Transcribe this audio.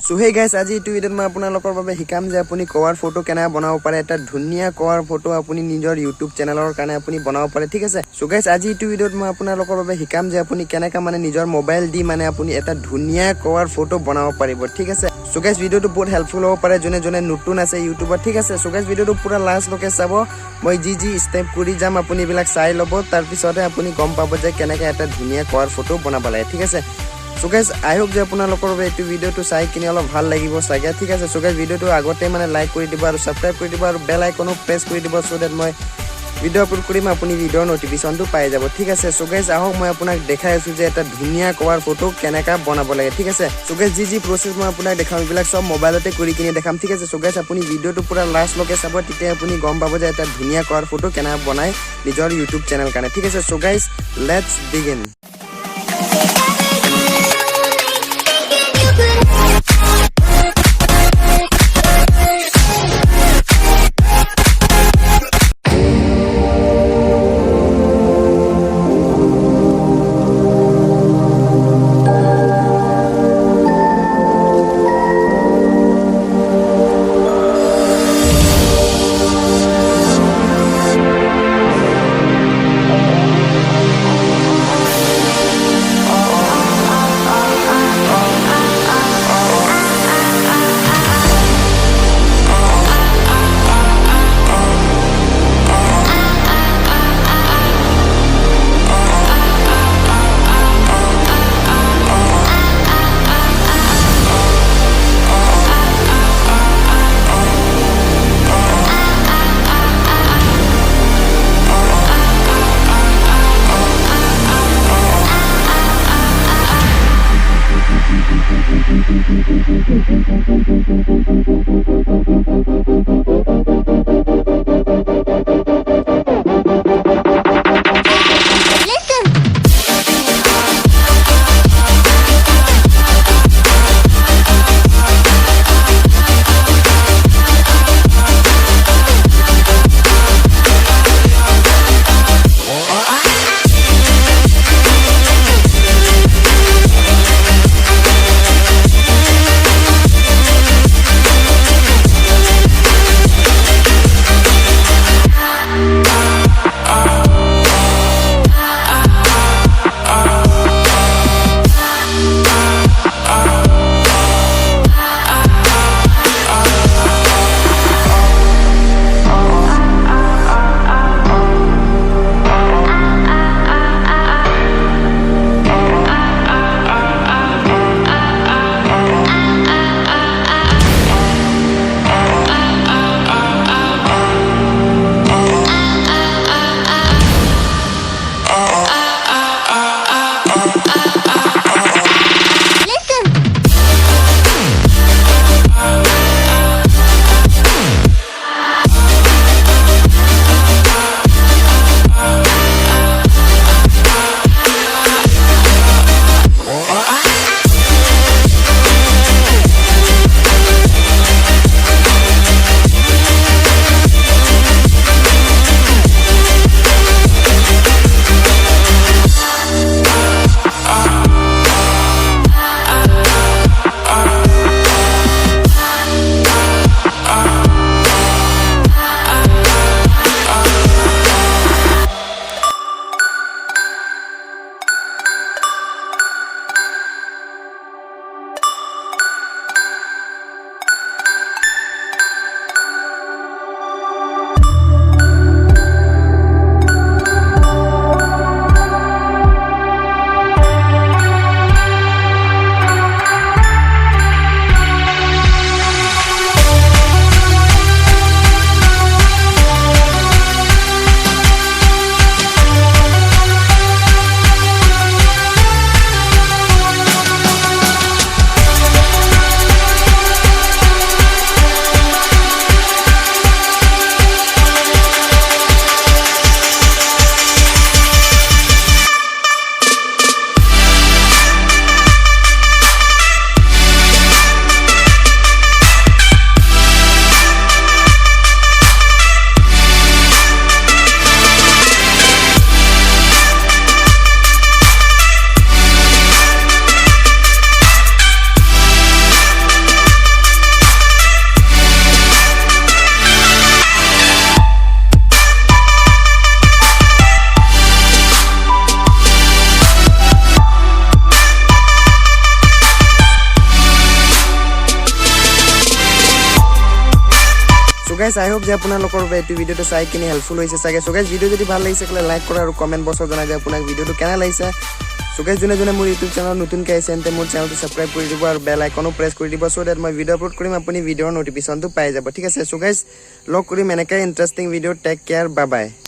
So hey guys, আজি এই ভিডিওত মই আপোনালোকৰ বাবে শিকাম যে আপুনি কভাৰ ফটো কেনে বনাব পাৰে এটা ধুনিয়া কভাৰ ফটো আপুনি নিজৰ YouTube চেনেলৰ কাৰণে আপুনি বনাব পাৰে ঠিক আছে So guys, আজি এই ভিডিওত মই আপোনালোকৰ বাবে শিকাম যে আপুনি কেনেকা মানে নিজৰ মোবাইল দি মানে আপুনি এটা ধুনিয়া কভাৰ ফটো বনাব পাৰিব ঠিক আছে So guys, ভিডিওটো বহুত হেল্পফুল হ'ব পাৰে জনে জনে নতুন আছে ইউটিউবত ঠিক আছে So guys, ভিডিওটো পুৰা লাষ্ট লকে চাব মই জি স্টেপ কৰি যাম আপুনি বিলাক চাই লব তাৰ পিছতে আপুনি গম পাব যে কেনেকা এটা ধুনিয়া কভাৰ ফটো বনাব লাগে ঠিক আছে So guys, I hope যে আপোনালোকৰ বাবে এই ভিডিওটো চাই কিনে অলপ ভাল লাগিব চাগে ঠিক আছে So guys, ভিডিওটো আগতে মানে লাইক কৰি দিবা আৰু সাবস্ক্ৰাইব কৰি দিবা আৰু বেল আইকনো প্ৰেছ কৰি দিবা so that মই ভিডিও আপলোড কৰিম আপুনি ভিডিওৰ নটিফিকেশনটো পাই যাব ঠিক আছে So guys, আহক মই আপোনাক দেখাই আছো যে এটা ধুনিয়া কভাৰ ফটো কেনেকা বনাব লাগে ঠিক আছে So guys, জি প্ৰসেস মই আপোনাক দেখাম এইবিলাক সব মোবাইলতে কৰি কিনে দেখাম ঠিক আছে So guys, আপুনি ভিডিওটো পুৰা লাষ্ট লকে চাব তেতিয়া আপুনি গম পাব যে এটা ধুনিয়া কভাৰ ফটো কেনেকা বনাই নিজৰ YouTube চেনেল কাৰণে ঠিক আছে So guys, let's begin guys I hope যে আপোনালোকৰ বাবে এইটো ভিডিঅ'টো চাই কিনে হেল্পফুল হৈছে চাগে সো গাইজ ভিডিঅ' যদি ভাল লাগিছে ক'লে লাইক কৰা আৰু কমেণ্ট বক্সত জনাই যে আপোনাক ভিডিঅ'টো কেনে লাগিছে সো গাইজ যোনে মোৰ ইউটিউব চেনেল নতুনকৈ আহিছে তেন্তে মোৰ চেনেলটো সাবস্ক্ৰাইব কৰি দিব আৰু বেল আইকনো প্ৰেছ কৰি দিব সো দ্যাট মই ভিডিঅ' আপলোড কৰিম আপুনি ভিডিঅ'ৰ নটিফিকেশ্যনটো পাই যাব ঠিক আছে সো গাইজ লগ কৰিম এনেকৈ interesting video' take care bye বাই